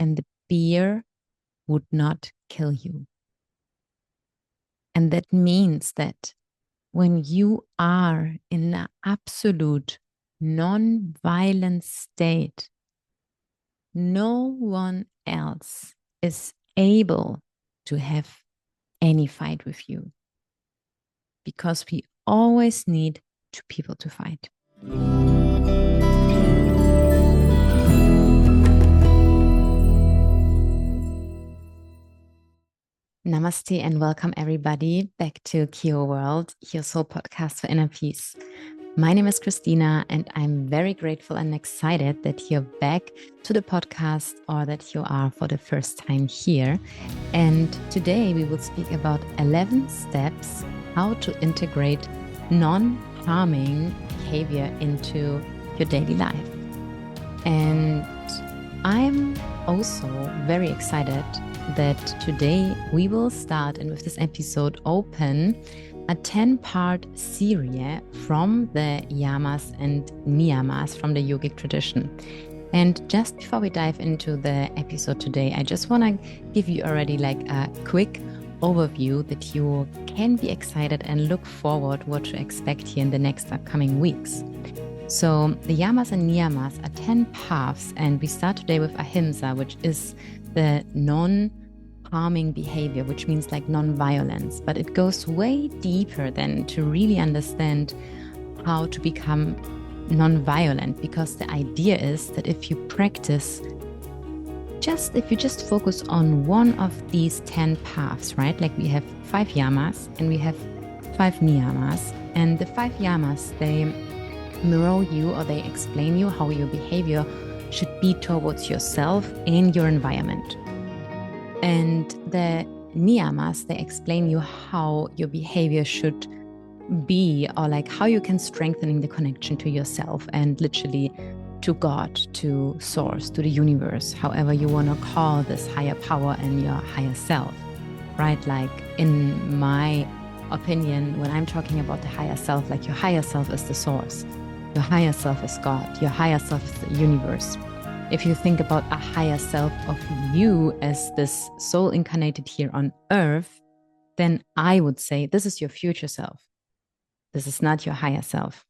and the beer would not kill you. And that means that when you are in an absolute non-violent state, no one else is able to have any fight with you, because we always need two people to fight. Namaste and welcome everybody back to Kyo World, your soul podcast for inner peace. My name is Kristina and I'm very grateful and excited that you're back to the podcast or that you are for the first time here. And today we will speak about 11 steps how to integrate non-harming behavior into your daily life. And I'm also very excited that today we will start and with this episode open a 10-part series from the Yamas and Niyamas from the yogic tradition. And just before we dive into the episode today, I just want to give you already like a quick overview that you can be excited and look forward what to expect here in the next upcoming weeks. So the Yamas and Niyamas are 10 paths, and we start today with Ahimsa, which is the non-harming behavior, which means like non-violence, but it goes way deeper than to really understand how to become non-violent, because the idea is that if you practice, if you just focus on one of these 10 paths, right? Like we have 5 Yamas and we have 5 Niyamas, and the 5 Yamas, they mirror you or they explain you how your behavior should be towards yourself and your environment. And the Niyamas, they explain you how your behavior should be, or like how you can strengthen the connection to yourself and literally to God, to source, to the universe, however you want to call this higher power and your higher self, right? Like in my opinion, when I'm talking about the higher self, like your higher self is the source. Your higher self is God. Your higher self is the universe. If you think about a higher self of you as this soul incarnated here on earth, then I would say this is your future self. This is not your higher self.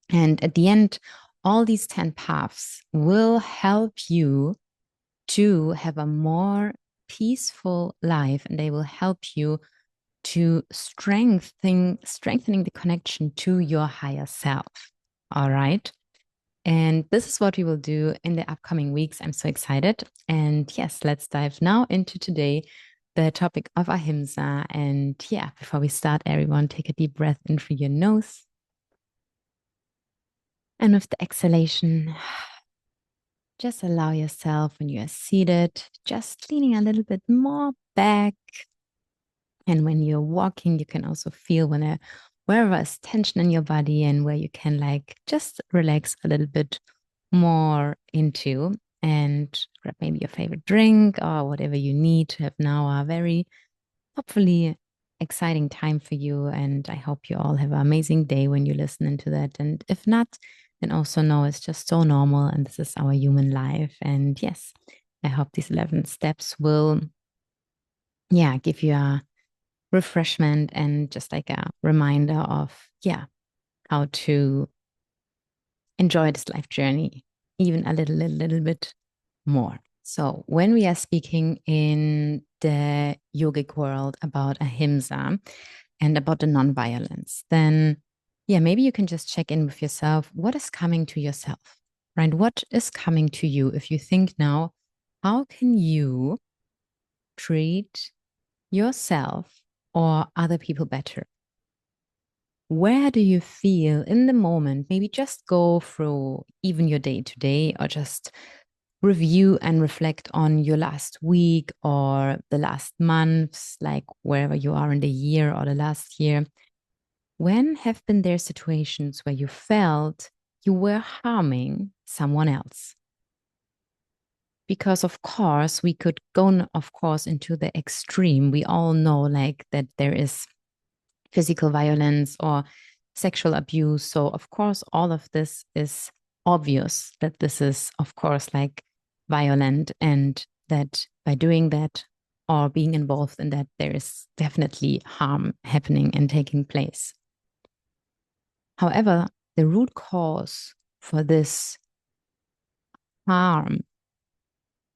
And at the end, all these 10 paths will help you to have a more peaceful life, and they will help you to strengthening the connection to your higher self. All right. And this is what we will do in the upcoming weeks. I'm so excited. And yes, let's dive now into today, the topic of Ahimsa. And yeah, before we start, everyone, take a deep breath in through your nose. And with the exhalation, just allow yourself, when you are seated, just leaning a little bit more back. And when you're walking, you can also feel wherever is tension in your body and where you can like just relax a little bit more into, and grab maybe your favorite drink or whatever you need to have now a very hopefully exciting time for you. And I hope you all have an amazing day when you listen into that. And if not, then also know it's just so normal and this is our human life. And yes, I hope these 11 steps will, give you a refreshment and just like a reminder of, how to enjoy this life journey even a little bit more. So when we are speaking in the yogic world about Ahimsa and about the non-violence, then maybe you can just check in with yourself. What is coming to yourself, right? What is coming to you? If you think now, how can you treat yourself or other people better? Where do you feel in the moment? Maybe just go through even your day to day, or just review and reflect on your last week or the last months, like wherever you are in the year or the last year. When have been there situations where you felt you were harming someone else? Because of course, we could go, of course, into the extreme. We all know like that there is physical violence or sexual abuse. So of course, all of this is obvious that this is, of course, like violent and that by doing that or being involved in that, there is definitely harm happening and taking place. However, the root cause for this harm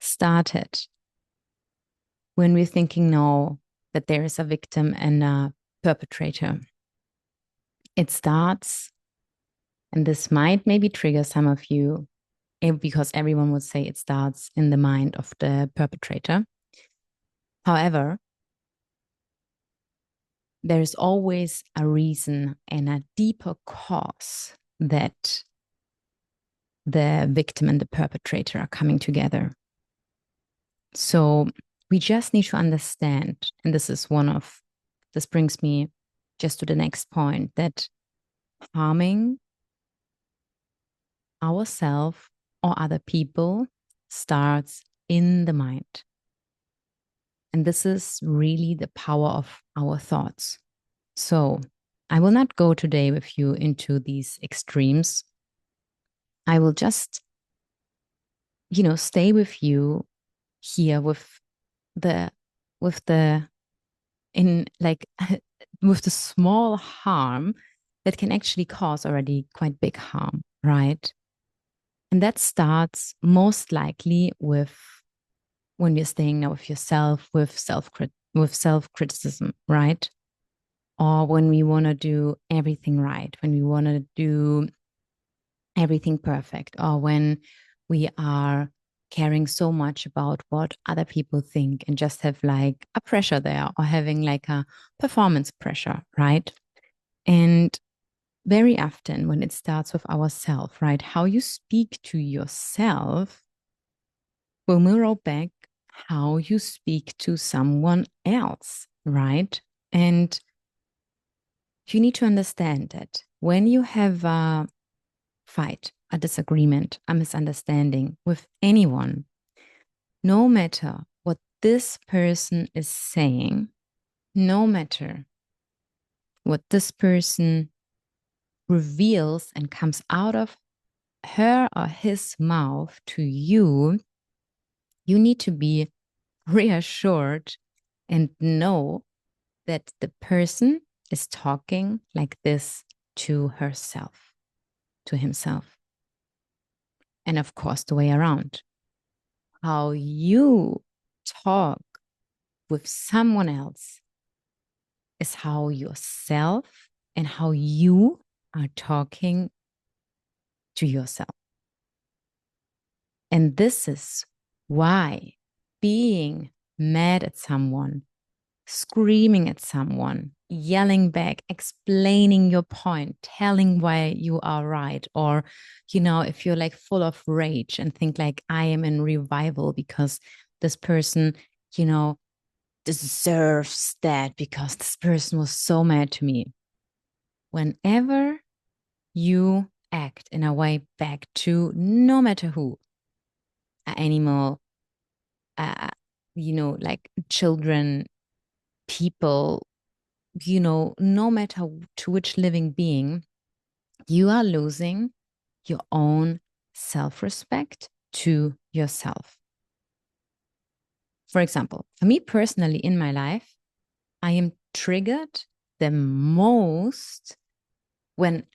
started when we're thinking now that there is a victim and a perpetrator. It starts, and this might maybe trigger some of you, because everyone would say it starts in the mind of the perpetrator. However, there is always a reason and a deeper cause that the victim and the perpetrator are coming together. So we just need to understand, and this brings me just to the next point, that harming ourselves or other people starts in the mind. And this is really the power of our thoughts. So I will not go today with you into these extremes. I will just, stay with you here with the in like with the small harm that can actually cause already quite big harm, right? And that starts most likely with when you're staying now with yourself, with self-criticism, right? Or when we want to do everything right, when we want to do everything perfect, or when we are caring so much about what other people think and just have like a pressure there, or having like a performance pressure, right? And very often when it starts with ourself, right? How you speak to yourself will mirror back how you speak to someone else, right? And you need to understand that when you have a fight, a disagreement, a misunderstanding with anyone, no matter what this person is saying, no matter what this person reveals and comes out of her or his mouth to you, you need to be reassured and know that the person is talking like this to herself, to himself. And of course, the way around. How you talk with someone else is how yourself and how you are talking to yourself. And this is why being mad at someone, screaming at someone, yelling back, explaining your point, telling why you are right, or, if you're like full of rage and think like I am in revival because this person, deserves that because this person was so mad to me. Whenever you act in a way back to no matter who, an animal, like children, people, no matter to which living being, you are losing your own self-respect to yourself. For example, for me personally in my life, I am triggered the most when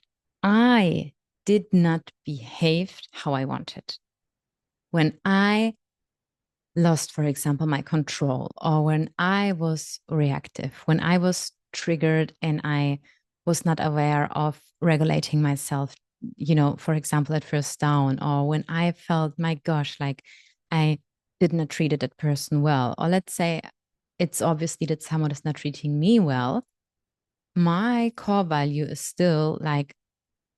I did not behave how I wanted. When I lost, for example, my control, or when I was reactive, when I was triggered and I was not aware of regulating myself, for example, at first down, or when I felt, my gosh, like I did not treat that person well, or let's say it's obviously that someone is not treating me well, my core value is still like,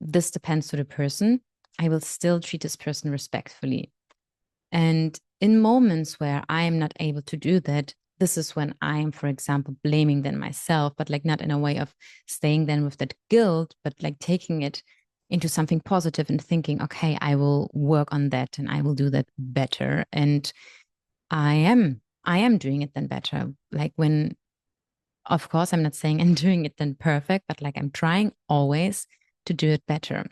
this depends to the person. I will still treat this person respectfully. And in moments where I am not able to do that, this is when I am, for example, blaming then myself, but like not in a way of staying then with that guilt, but like taking it into something positive and thinking, okay, I will work on that and I will do that better. And I am doing it then better. Like when, of course, I'm not saying I'm doing it then perfect, but like I'm trying always to do it better.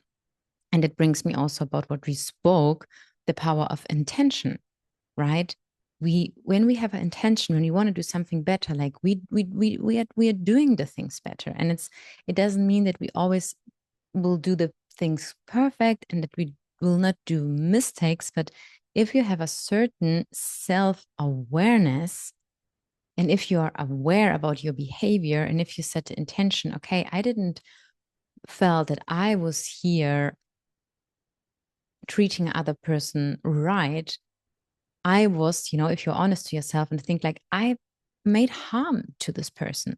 And it brings me also about what we spoke, the power of intention, right? when we have an intention, when we want to do something better, like we are doing the things better. And it doesn't mean that we always will do the things perfect and that we will not do mistakes. But if you have a certain self-awareness, and if you are aware about your behavior, and if you set the intention, okay, I didn't felt that I was here treating other person right. I was, if you're honest to yourself and think like, I made harm to this person,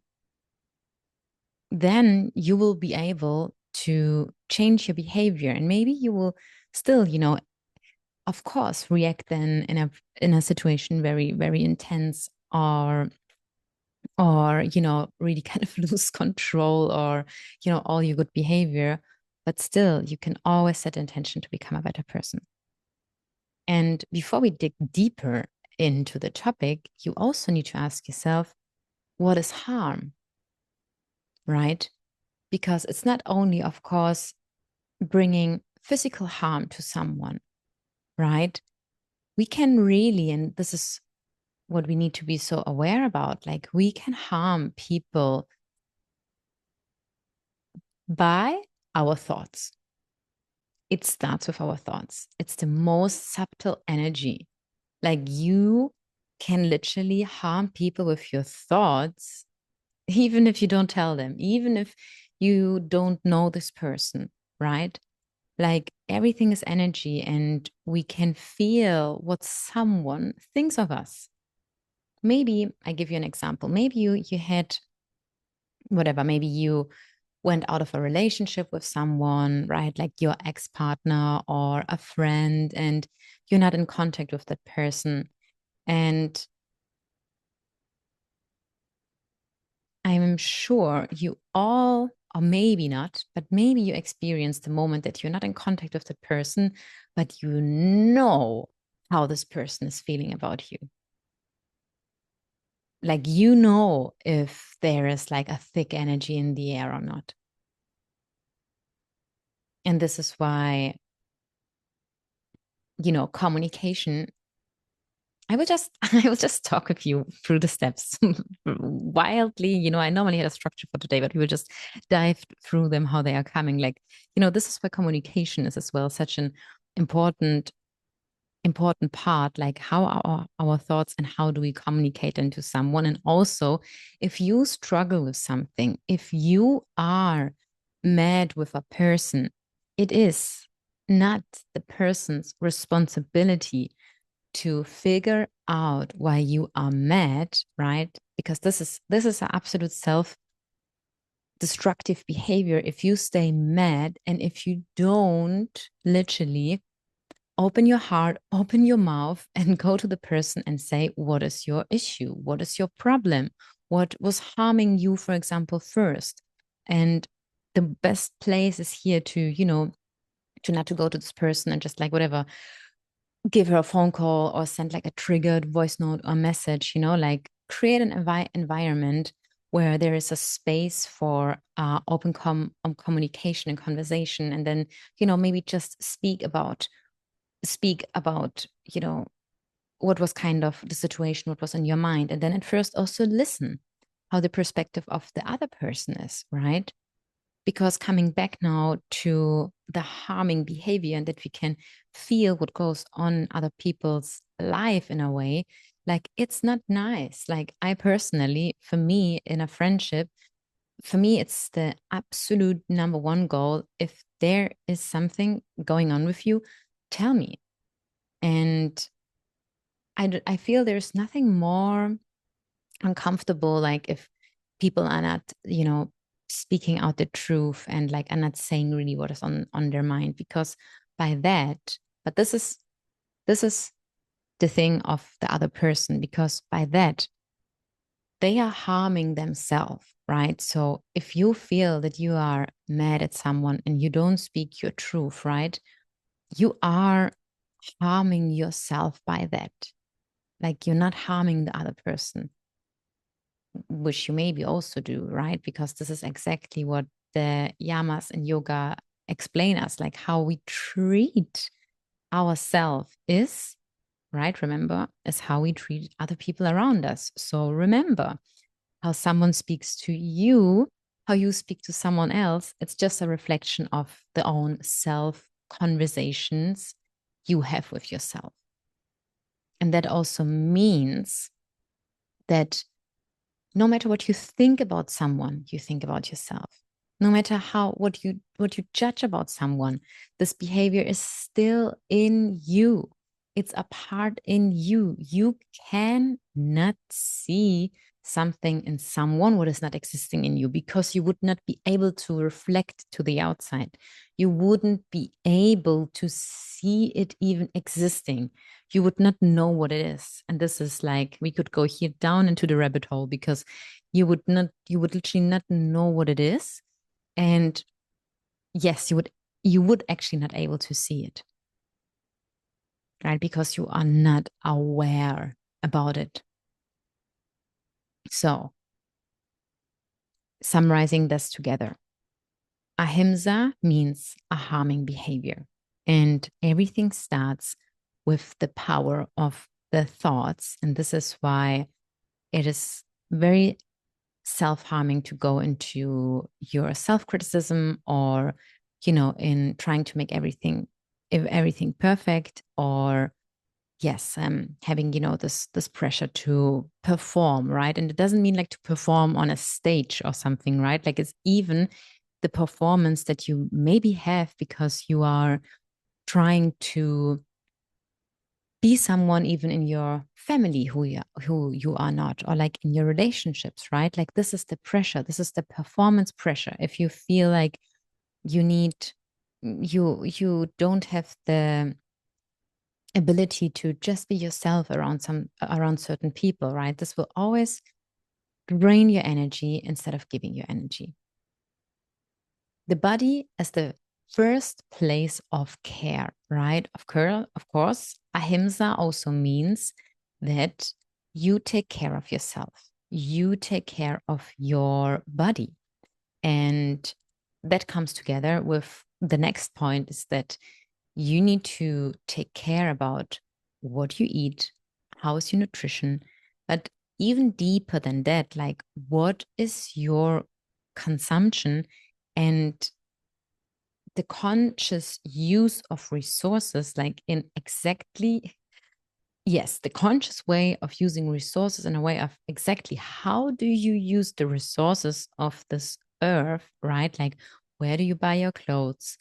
then you will be able to change your behavior. And maybe you will still, of course, react then in a situation very, very intense, or really kind of lose control, or all your good behavior. But still, you can always set intention to become a better person. And before we dig deeper into the topic, you also need to ask yourself, what is harm? Right? Because it's not only, of course, bringing physical harm to someone, right? We can really, and this is what we need to be so aware about, like we can harm people by our thoughts. It starts with our thoughts. It's the most subtle energy. Like you can literally harm people with your thoughts, even if you don't tell them, even if you don't know this person, right? Like everything is energy, and we can feel what someone thinks of us. Maybe I give you an example. Maybe you had whatever, maybe you went out of a relationship with someone, right? Like your ex-partner or a friend, and you're not in contact with that person. And I'm sure you all, or maybe not, but maybe you experienced the moment that you're not in contact with the person, but you know how this person is feeling about you. Like, if there is like a thick energy in the air or not. And this is why, communication. I will just talk with you through the steps wildly. I normally had a structure for today, but we will just dive through them, how they are coming. Like, this is where communication is as well such an important important part, like how are our thoughts and how do we communicate them to someone. And also, if you struggle with something, if you are mad with a person, it is not the person's responsibility to figure out why you are mad, right? Because this is an absolute self destructive behavior if you stay mad and if you don't literally open your heart, open your mouth, and go to the person and say, what is your issue? What is your problem? What was harming you, for example, first? And the best place is here to, to not to go to this person and just like whatever, give her a phone call or send like a triggered voice note or message, like create an environment where there is a space for open communication and conversation. And then, maybe just speak about what was kind of the situation, what was in your mind, and then at first also listen how the perspective of the other person is, right? Because coming back now to the harming behavior and that we can feel what goes on in other people's life in a way, like it's not nice. Like I personally, for me in a friendship, for me it's the absolute number one goal. If there is something going on with you, tell me. And I feel there's nothing more uncomfortable, like if people are not, speaking out the truth and like are not saying really what is on their mind, because by that, but this is the thing of the other person, because by that they are harming themselves, right? So if you feel that you are mad at someone and you don't speak your truth, right, you are harming yourself by that. Like you're not harming the other person, which you maybe also do, right? Because this is exactly what the yamas in yoga explain us, like how we treat ourselves is right? Remember, is how we treat other people around us. So remember, how someone speaks to you, how you speak to someone else, it's just a reflection of the own self conversations you have with yourself. And that also means that no matter what you think about someone, you think about yourself. No matter what you judge about someone, this behavior is still in you. It's a part in you. You cannot see something in someone what is not existing in you, because you would not be able to reflect to the outside. You wouldn't be able to see it even existing. You would not know what it is. And this is like, we could go here down into the rabbit hole, because you would literally not know what it is. And yes, you would actually not able to see it, right? Because you are not aware about it. So, summarizing this together, Ahimsa means a harming behavior. And everything starts with the power of the thoughts. And this is why it is very self-harming to go into your self-criticism, or in trying to make everything perfect, or yes, having this pressure to perform, right? And it doesn't mean like to perform on a stage or something, right? Like, it's even the performance that you maybe have because you are trying to be someone even in your family who you are not, or like in your relationships, right? Like, this is the pressure, this is the performance pressure. If you feel like you don't have the ability to just be yourself around certain people, right? This will always drain your energy instead of giving you energy. The body as the first place of care, right? Of course, ahimsa also means that you take care of yourself. You take care of your body. And that comes together with the next point, is that you need to take care about what you eat, how is your nutrition, but even deeper than that, like, what is your consumption and the conscious use of resources, like in exactly, yes, the conscious way of using resources in a way of exactly how do you use the resources of this earth, right? Like, where do you buy your clothes?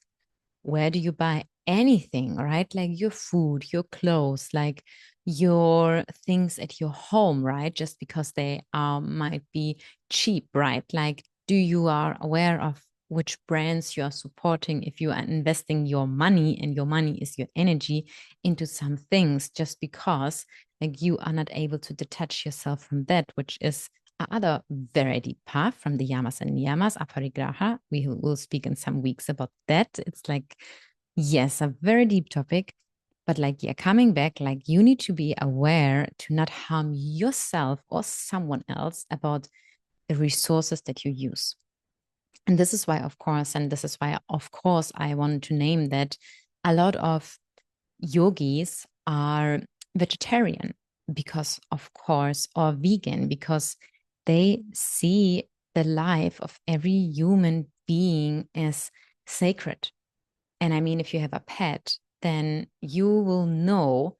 Where do you buy anything, right? Like your food, your clothes, like your things at your home, right? Just because they might be cheap, right? Like, do you are aware of which brands you are supporting if you are investing your money, and your money is your energy, into some things, just because like you are not able to detach yourself from that, which is other very deep path from the Yamas and Niyamas, aparigraha. We will speak in some weeks about that. It's like, yes, a very deep topic, but like, yeah, coming back, like, you need to be aware to not harm yourself or someone else about the resources that you use. And this is why, of course, I wanted to name that a lot of yogis are vegetarian, because, of course, or vegan, because they see the life of every human being as sacred. And I mean, if you have a pet, then you will know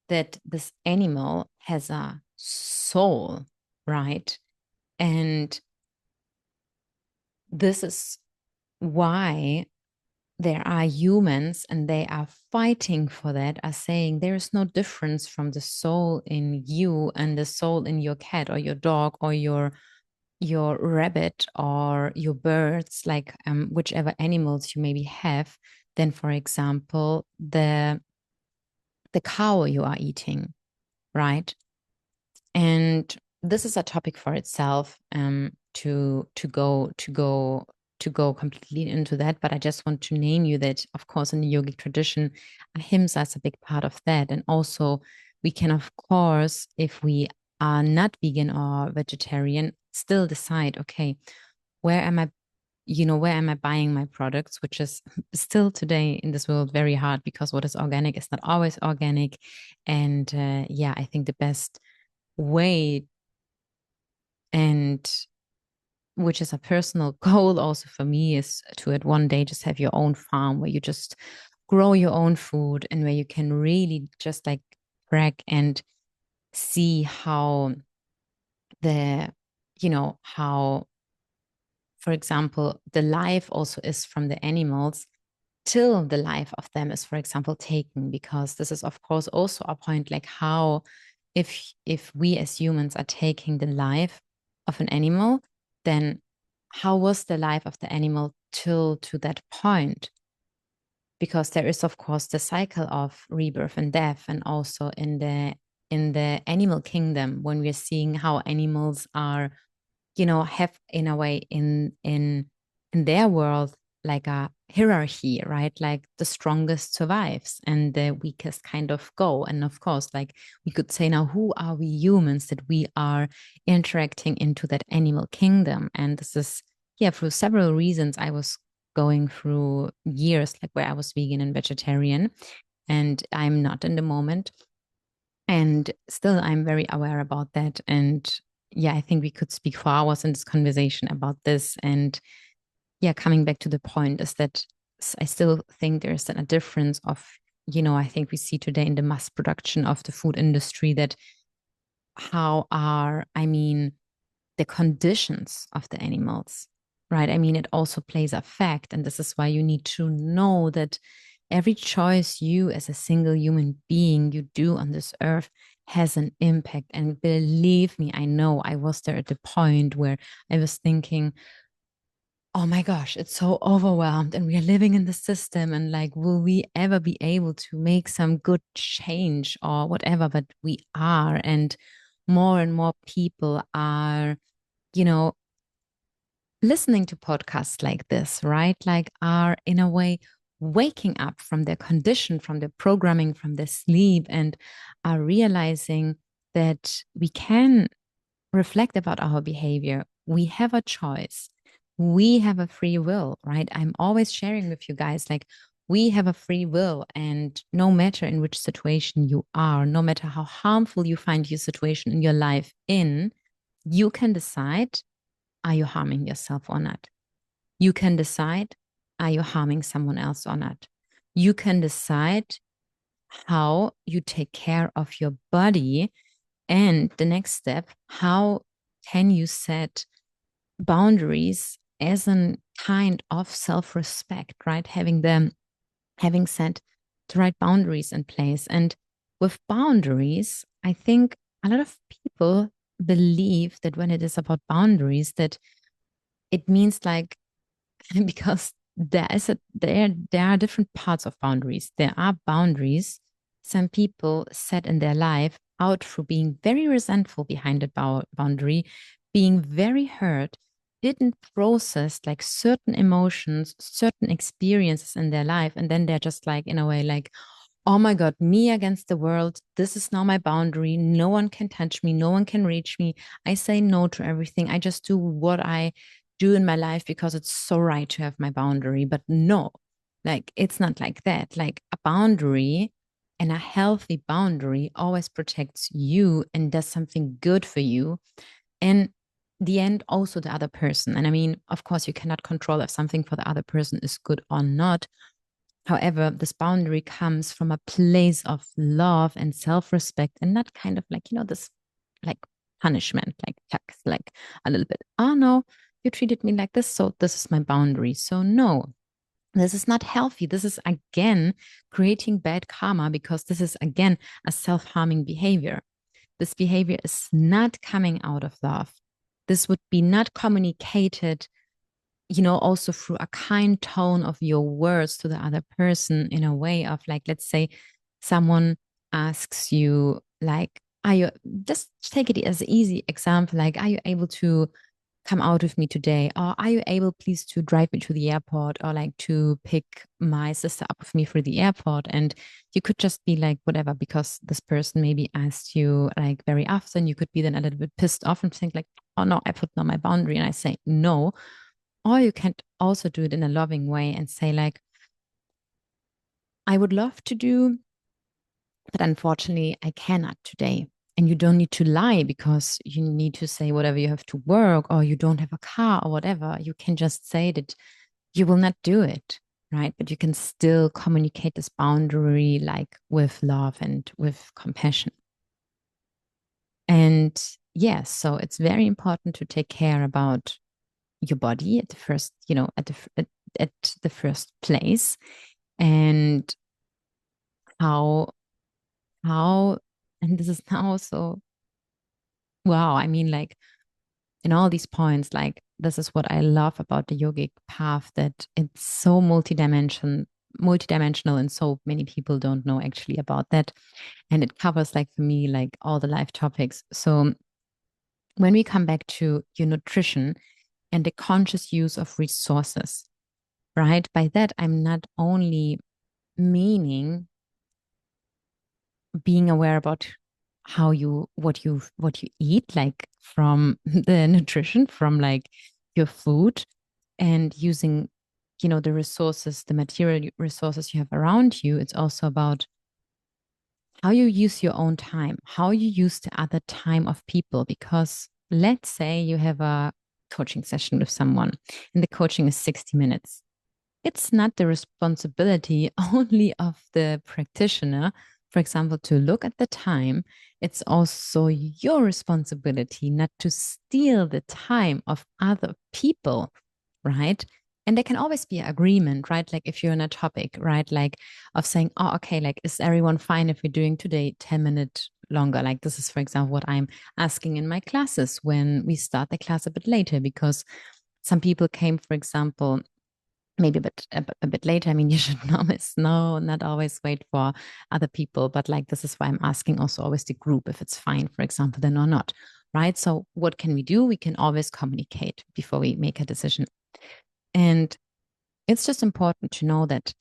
that this animal has a soul, right? And this is why there are humans, and they are fighting for that, are saying there is no difference from the soul in you and the soul in your cat or your dog or your rabbit or your birds, like whichever animals you maybe have, than, for example, the cow you are eating, right? And this is a topic for itself, to go completely into that. But I just want to name you that, of course, in the yogic tradition, ahimsa is a big part of that. And also, we can, of course, if we are not vegan or vegetarian, still decide, okay, where am I where am I buying my products, which is still today in this world very hard because what is organic is not always organic. And yeah, I think the best way, and which is a personal goal also for me, is to at one day just have your own farm where you just grow your own food and where you can really just like track and see how the, how, for example, the life also is from the animals till the life of them is, for example, taken. Because this is, of course, also a point, like how, if we as humans are taking the life of an animal, then how was the life of the animal till to that point? Because there is, of course, the cycle of rebirth and death, and also in the animal kingdom, when we're seeing how animals are, have in a way in their world like a hierarchy, right? Like the strongest survives and the weakest kind of go. And of course, like we could say now, who are we humans that we are interacting into that animal kingdom? And this is, yeah, for several reasons. I was going through years like where I was vegan and vegetarian, and I'm not in the moment. And still, I'm very aware about that. And yeah, I think we could speak for hours in this conversation about this. And yeah, coming back to the point is that I still think there's a difference of, I think we see today in the mass production of the food industry that how are, I mean, the conditions of the animals, right? I mean, it also plays a fact. And this is why you need to know that every choice you as a single human being you do on this earth has an impact. And believe me, I know I was there at the point where I was thinking, oh my gosh, it's so overwhelmed and we are living in the system. And like, will we ever be able to make some good change or whatever? But we are. And more people are, you know, listening to podcasts like this, right? Like, are in a way waking up from their condition, from their programming, from their sleep, and are realizing that we can reflect about our behavior. We have a choice. We have a free will, right? I'm always sharing with you guys, like, we have a free will. And no matter in which situation you are, no matter how harmful you find your situation in your life in, you can decide, are you harming yourself or not? You can decide, are you harming someone else or not? You can decide how you take care of your body. And the next step, how can you set boundaries as a kind of self-respect, right? Having set the right boundaries in place. And with boundaries, I think a lot of people believe that when it is about boundaries, that it means like because there are different parts of boundaries. There are boundaries some people set in their life out through being very resentful behind the boundary, being very hurt, didn't process like certain emotions, certain experiences in their life, and then they're just like in a way like, oh my God, me against the world. This is now my boundary. No one can touch me. No one can reach me. I say no to everything. I just do what I do in my life because it's so right to have my boundary. But no, like it's not like that. Like a boundary and a healthy boundary always protects you and does something good for you. And the end, also the other person. And I mean, of course, you cannot control if something for the other person is good or not. However, this boundary comes from a place of love and self-respect and not kind of like, this like punishment, like tax, like a little bit, oh no, you treated me like this, so this is my boundary. So no, this is not healthy. This is again creating bad karma because this is again a self-harming behavior. This behavior is not coming out of love. This would be not communicated, also through a kind tone of your words to the other person, in a way of like, let's say someone asks you, like, are you, just take it as an easy example, like, are you able to come out with me today? Or are you able, please, to drive me to the airport, or like to pick my sister up with me for the airport? And you could just be like, whatever, because this person maybe asked you like very often. You could be then a little bit pissed off and think like, oh no, I put down my boundary and I say no. Or you can also do it in a loving way and say like, I would love to do, but unfortunately I cannot today. And you don't need to lie because you need to say whatever you have to work or you don't have a car or whatever. You can just say that you will not do it, right? But you can still communicate this boundary like with love and with compassion. And yes, so it's very important to take care about your body at the first, at the first place, and how how and this is now so wow. I mean, like in all these points, like this is what I love about the yogic path, that it's so multidimensional, and so many people don't know actually about that. And it covers, like for me, like all the life topics. So when we come back to your nutrition and the conscious use of resources, right? By that, I'm not only meaning being aware about what you eat, like from the nutrition, from like your food, and using, the resources, the material resources you have around you. It's also about how you use your own time, how you use the other time of people. Because let's say you have a coaching session with someone and the coaching is 60 minutes. It's not the responsibility only of the practitioner, for example, to look at the time. It's also your responsibility not to steal the time of other people, right? And there can always be agreement, right? Like if you're on a topic, right? Like of saying, oh, okay, like is everyone fine if we're doing today 10 minutes longer? Like this is, for example, what I'm asking in my classes when we start the class a bit later, because some people came, for example, maybe a bit later. I mean, you should always know, not always wait for other people, but like this is why I'm asking also always the group if it's fine, for example, then or not, right? So what can we do? We can always communicate before we make a decision. And it's just important to know that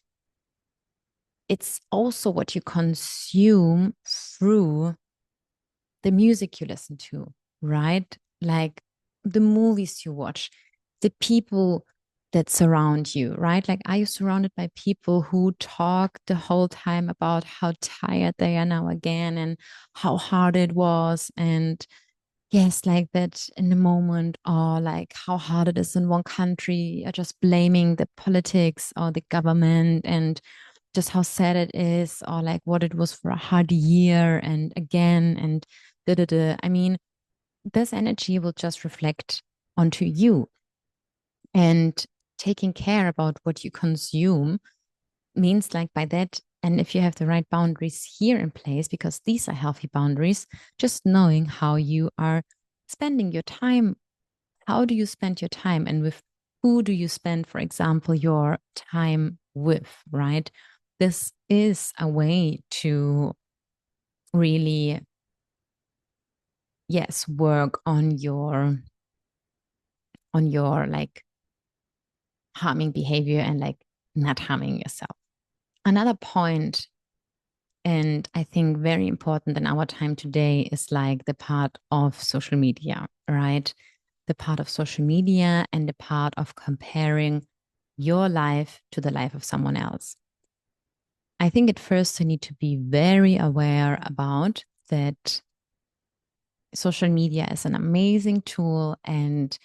it's also what you consume through the music you listen to, right? Like the movies you watch, the people that surround you, right? Like, are you surrounded by people who talk the whole time about how tired they are now again and how hard it was? And yes, like that in the moment, or like how hard it is in one country, or just blaming the politics or the government and just how sad it is, or like what it was for a hard year and again and da da da. I mean, this energy will just reflect onto you. And taking care about what you consume means, like, by that, and if you have the right boundaries here in place, because these are healthy boundaries, just knowing how you are spending your time. How do you spend your time, and with who do you spend, for example, your time with, right? This is a way to really, yes, work on your like harming behavior and like not harming yourself. Another point, and I think very important in our time today, is like the part of social media, right? The part of social media and the part of comparing your life to the life of someone else. I think at first you need to be very aware about that. Social media is an amazing tool, and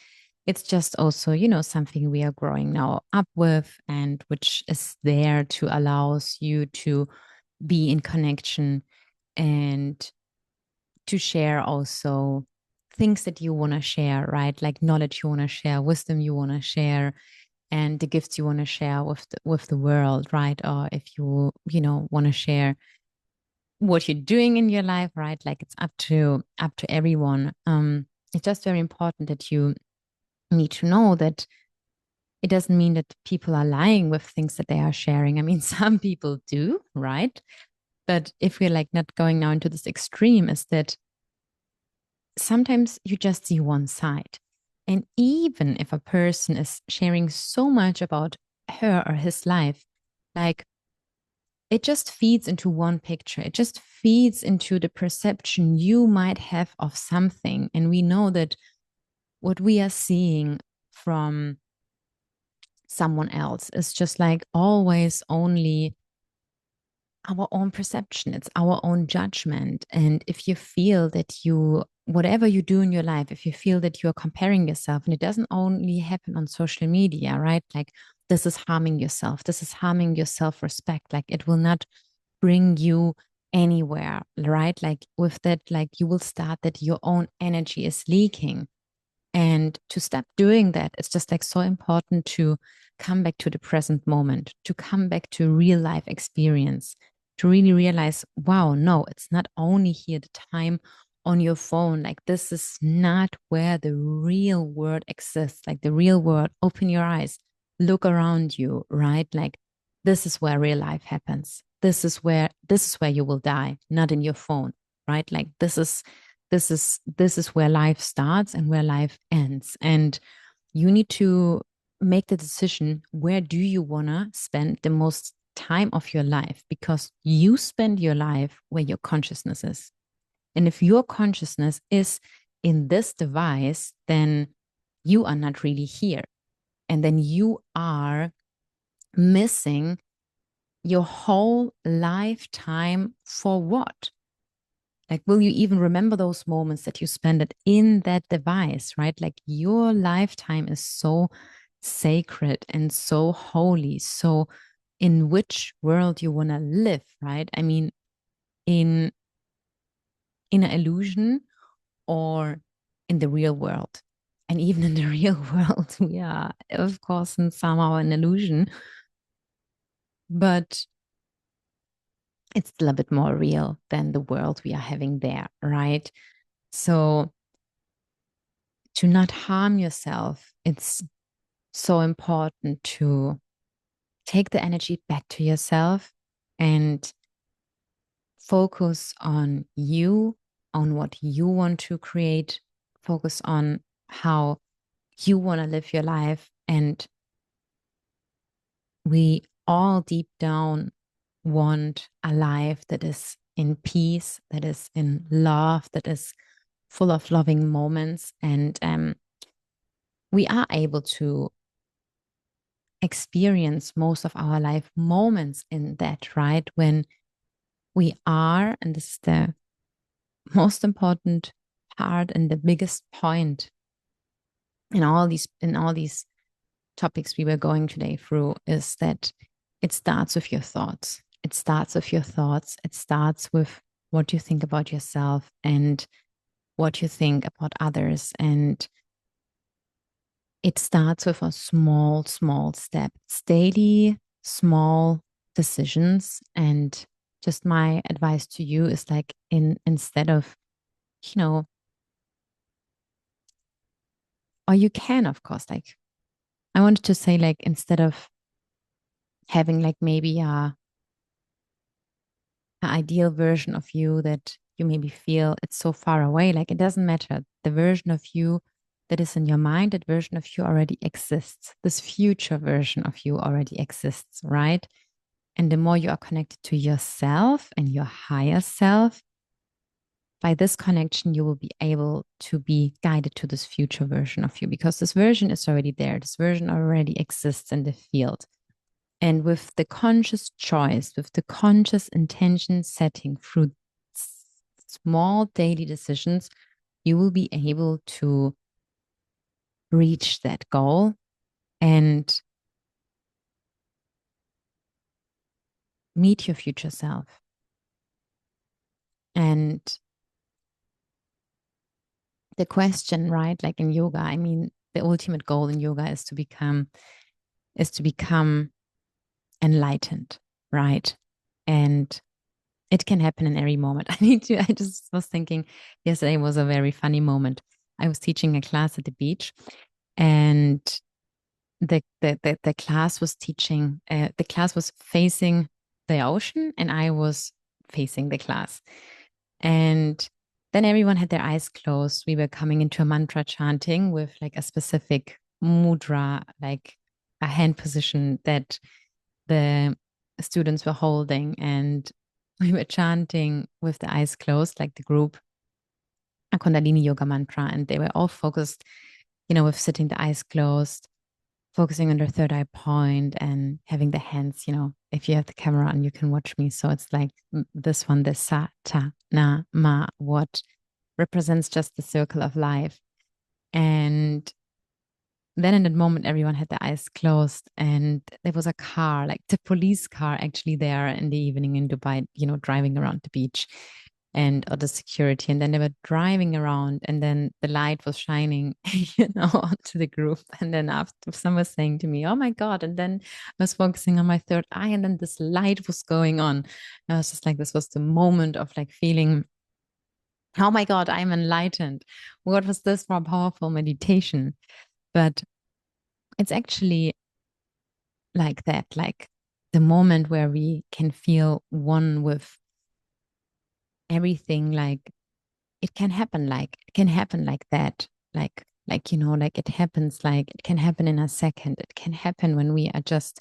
it's just also, something we are growing now up with, and which is there to allows you to be in connection and to share also things that you want to share, right? Like knowledge you want to share, wisdom you want to share, and the gifts you want to share with the world, right? Or if you want to share what you're doing in your life, right? Like it's up to everyone. It's just very important that you need to know that it doesn't mean that people are lying with things that they are sharing. I mean, some people do, right? But if we're like not going now into this extreme, is that sometimes you just see one side. And even if a person is sharing so much about her or his life, like it just feeds into one picture. It just feeds into the perception you might have of something. And we know that what we are seeing from someone else. It's just like always only our own perception, it's our own judgment. And if you feel that whatever you do in your life, if you feel that you are comparing yourself, and it doesn't only happen on social media, right? Like this is harming yourself, this is harming your self respect. Like it will not bring you anywhere, right? Like with that, like you will start that your own energy is leaking. And to stop doing that, it's just like so important to come back to the present moment, to come back to real life experience, to really realize, wow, no, it's not only here the time on your phone. Like this is not where the real world exists. Like the real world, open your eyes, look around you, right? Like this is where real life happens. This is where you will die, not in your phone, right? Like this is where life starts and where life ends. And you need to make the decision, where do you want to spend the most time of your life, because you spend your life where your consciousness is. And if your consciousness is in this device, then you are not really here. And then you are missing your whole lifetime for what? Like, will you even remember those moments that you spent it in that device, right? Like, your lifetime is so sacred and so holy. So, in which world you want to live, right? I mean, in an illusion or in the real world. And even in the real world, we are, of course, in somehow an illusion, but it's still a bit more real than the world we are having there, right? So, to not harm yourself, it's so important to take the energy back to yourself and focus on you, on what you want to create, focus on how you want to live your life. And we all deep down want a life that is in peace, that is in love, that is full of loving moments. And we are able to experience most of our life moments in that, right? When we are, and this is the most important part and the biggest point in all these topics we were going today through, is that it starts with your thoughts. It starts with your thoughts. It starts with what you think about yourself and what you think about others. And it starts with a small, small step. It's daily, small decisions. And just my advice to you is like, instead of, you know, or you can, of course, like I wanted to say, like, instead of having like maybe a ideal version of you that you maybe feel it's so far away, like it doesn't matter. The version of you that is in your mind, that version of you already exists. This future version of you already exists, right? And the more you are connected to yourself and your higher self, by this connection, you will be able to be guided to this future version of you, because this version is already there. This version already exists in the field. And with the conscious choice, with the conscious intention setting through small daily decisions, you will be able to reach that goal and meet your future self. And the question, right? Like in yoga, I mean, the ultimate goal in yoga is to become enlightened, right? And it can happen in every moment. I just was thinking yesterday was a very funny moment. I was teaching a class at the beach, and the class was teaching, the class was facing the ocean, and I was facing the class. And then everyone had their eyes closed. We were coming into a mantra chanting with like a specific mudra, like a hand position that the students were holding. And we were chanting with the eyes closed, like the group, a Kundalini yoga mantra. And they were all focused, with sitting the eyes closed. focusing on the third eye point and having the hands, if you have the camera on, you can watch me. So it's like this one, the sa, ta, na, ma, what represents just the circle of life. And then in that moment, everyone had their eyes closed, and there was a car, like the police car, actually there in the evening in Dubai, driving around the beach or the security. And then they were driving around, and then the light was shining, onto the group. And then after, someone was saying to me, "Oh my God." And then I was focusing on my third eye, and then this light was going on. And I was just like, this was the moment of like feeling, oh my God, I'm enlightened. What was this for a powerful meditation? But it's actually like that, like the moment where we can feel one with everything. Like it can happen like that, like it happens, like it can happen in a second. It can happen when we are just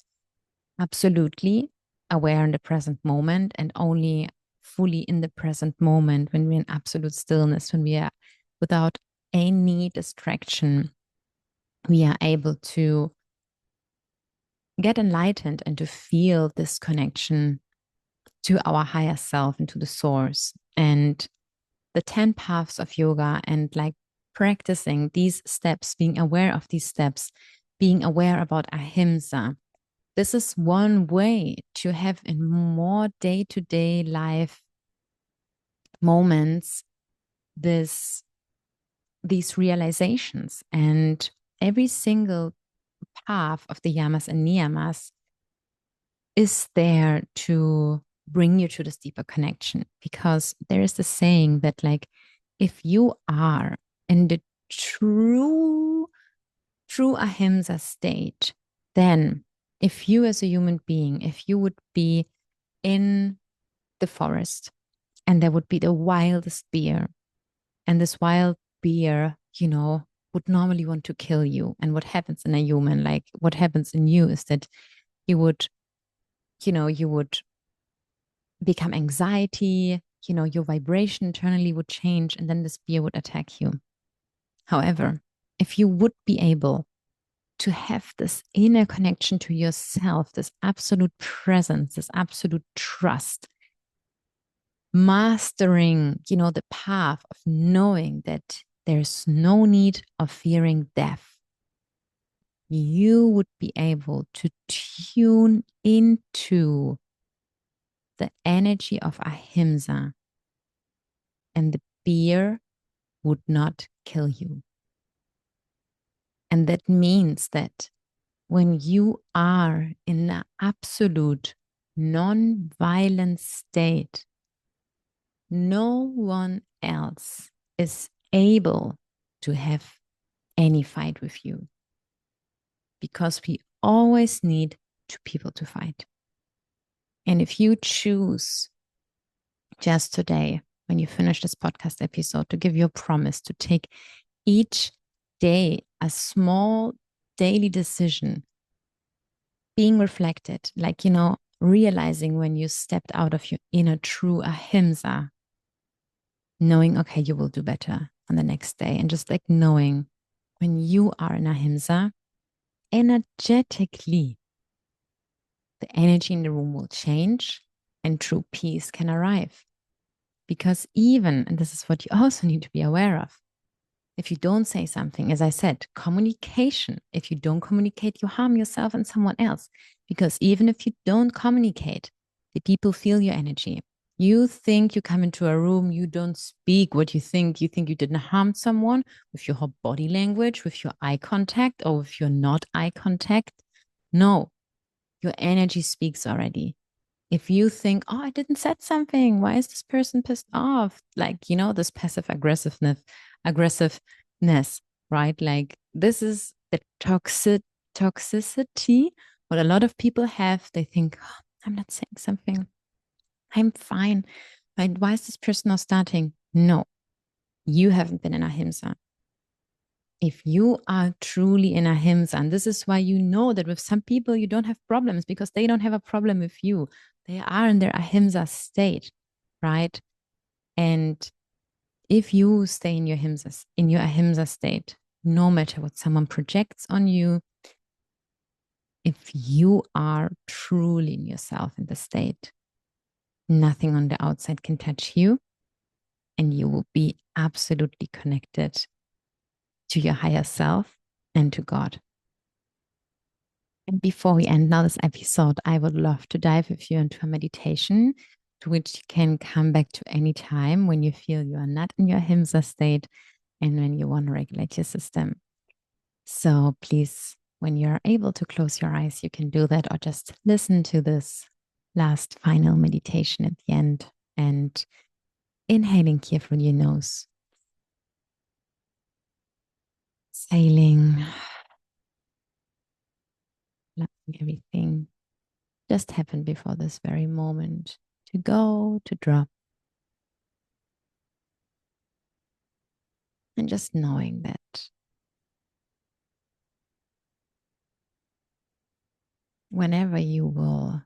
absolutely aware in the present moment, and only fully in the present moment, when we're in absolute stillness, when we are without any distraction, we are able to get enlightened and to feel this connection to our higher self and to the source. And the 10 paths of yoga, and like practicing these steps, being aware of these steps, being aware about ahimsa. This is one way to have in more day-to-day life moments these realizations. And every single path of the yamas and niyamas is there to bring you to this deeper connection, because there is the saying that, like, if you are in the true ahimsa state, then if you as a human being, if you would be in the forest and there would be the wildest bear, and this wild bear, would normally want to kill you. And what happens in a human, like what happens in you, is that you would, you would become anxiety, your vibration internally would change, and then this bear would attack you. However, if you would be able to have this inner connection to yourself, this absolute presence, this absolute trust, mastering, the path of knowing that there's no need of fearing death, you would be able to tune into the energy of ahimsa, and the bear would not kill you. And that means that when you are in an absolute non-violent state, no one else is able to have any fight with you, because we always need two people to fight. And if you choose just today, when you finish this podcast episode, to give your promise to take each day a small daily decision, being reflected, like, realizing when you stepped out of your inner true ahimsa, knowing, okay, you will do better on the next day. And just like knowing when you are in ahimsa, energetically, the energy in the room will change and true peace can arrive. Because even, and this is what you also need to be aware of, if you don't say something, as I said, communication, if you don't communicate, you harm yourself and someone else. Because even if you don't communicate, the people feel your energy. You think you come into a room, you don't speak what you think you didn't harm someone with your whole body language, with your eye contact, or with your not eye contact. No, your energy speaks already. If you think, oh, I didn't said something, why is this person pissed off? Like, this passive aggressiveness, right? Like, this is the toxicity. What a lot of people have, they think, oh, I'm not saying something, I'm fine. Right? Why is this person not starting? No, you haven't been in ahimsa. If you are truly in ahimsa, and this is why you know that with some people you don't have problems, because they don't have a problem with you. They are in their ahimsa state, right? And if you stay in your ahimsa state, no matter what someone projects on you, if you are truly in yourself in the state, nothing on the outside can touch you, and you will be absolutely connected to your higher self and to God. And before we end now this episode, I would love to dive with you into a meditation to which you can come back to any time when you feel you are not in your Ahimsa state and when you want to regulate your system. So please, when you're able to close your eyes, you can do that, or just listen to this last final meditation at the end and inhaling here through your nose, exhaling, letting everything just happen before this very moment to go, to drop. And just knowing that whenever you will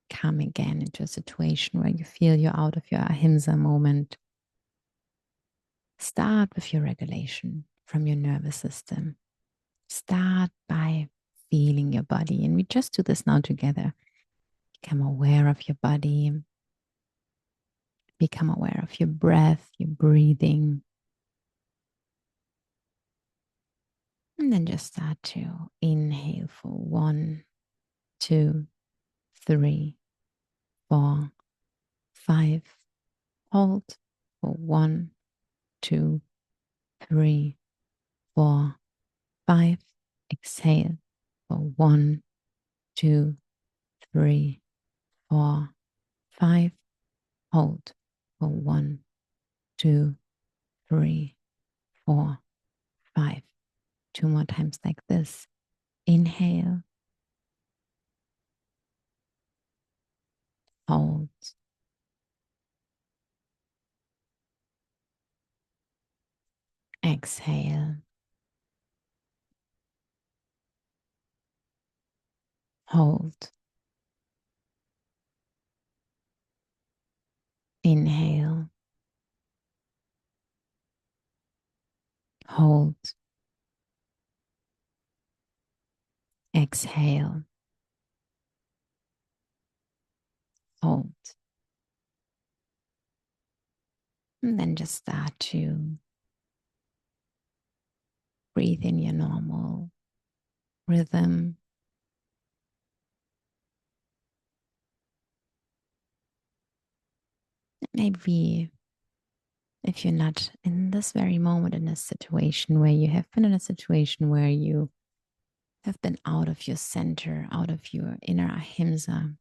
come again into a situation where you feel you're out of your Ahimsa moment, start with your regulation from your nervous system. Start by feeling your body. And we just do this now together. Become aware of your body. Become aware of your breath, your breathing. And then just start to inhale for 1, 2, 3, 4, 5. Hold for 1, 2, 3, 4, 5. Exhale for 1, 2, 3, 4, 5. Hold for 1, 2, 3, 4, 5. 2 more times like this. Inhale, hold, exhale, hold, inhale, hold, exhale, hold. And then just start to breathe in your normal rhythm. Maybe if you're not in this very moment in a situation where you have been in a situation where you have been out of your center, out of your inner Ahimsa,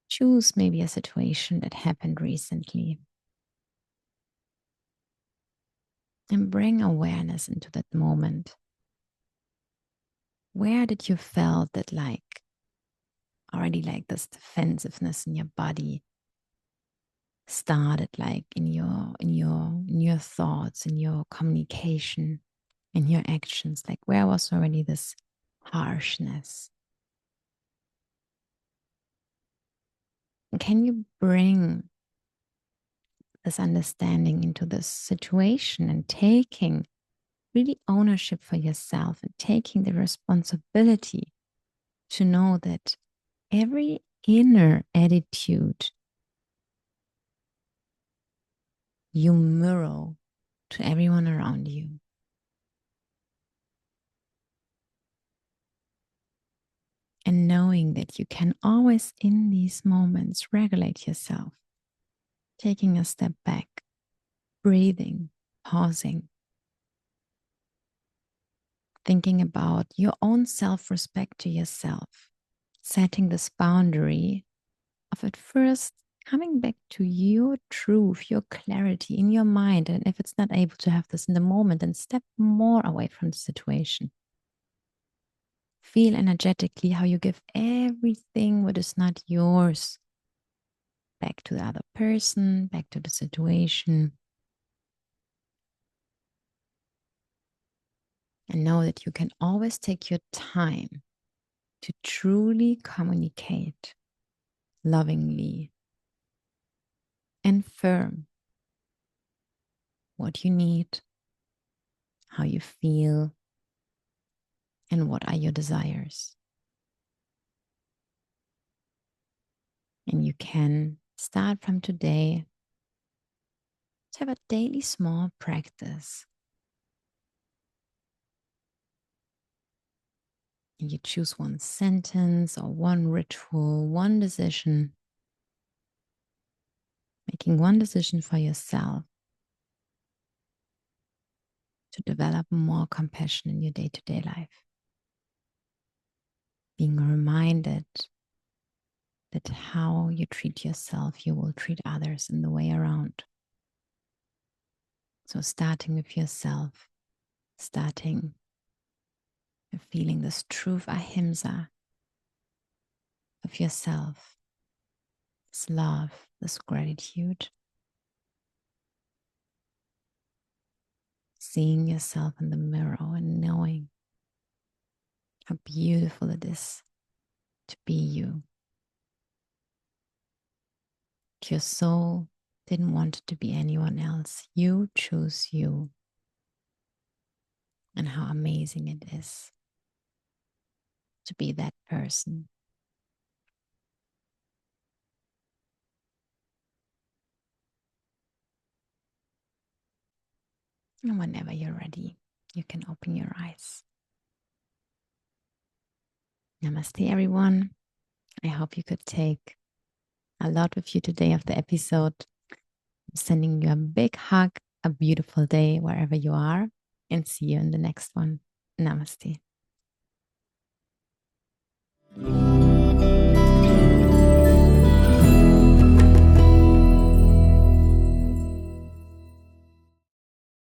choose maybe a situation that happened recently and bring awareness into that moment. Where did you felt that already this defensiveness in your body started, in your thoughts, in your communication, in your actions? Where was already this harshness? And can you bring this understanding into this situation and taking really ownership for yourself and taking the responsibility to know that every inner attitude you mirror to everyone around you. And knowing that you can always, in these moments, regulate yourself, taking a step back, breathing, pausing, thinking about your own self-respect to yourself, setting this boundary of at first coming back to your truth, your clarity in your mind. And if it's not able to have this in the moment, then step more away from the situation. Feel energetically how you give everything what is not yours back to the other person, back to the situation. And know that you can always take your time to truly communicate lovingly and firm what you need, how you feel, And what are your desires? And you can start from today to have a daily small practice. And you choose one sentence or one ritual, one decision, making one decision for yourself to develop more compassion in your day-to-day life. Being reminded that how you treat yourself, you will treat others in the way around. So starting with yourself, starting with feeling this truth ahimsa of yourself, this love, this gratitude, seeing yourself in the mirror and knowing how beautiful it is to be you. Your soul didn't want it to be anyone else. You choose you. And how amazing it is to be that person. And whenever you're ready, you can open your eyes. Namaste, everyone. I hope you could take a lot with you today of the episode. I'm sending you a big hug, a beautiful day wherever you are, and see you in the next one. Namaste.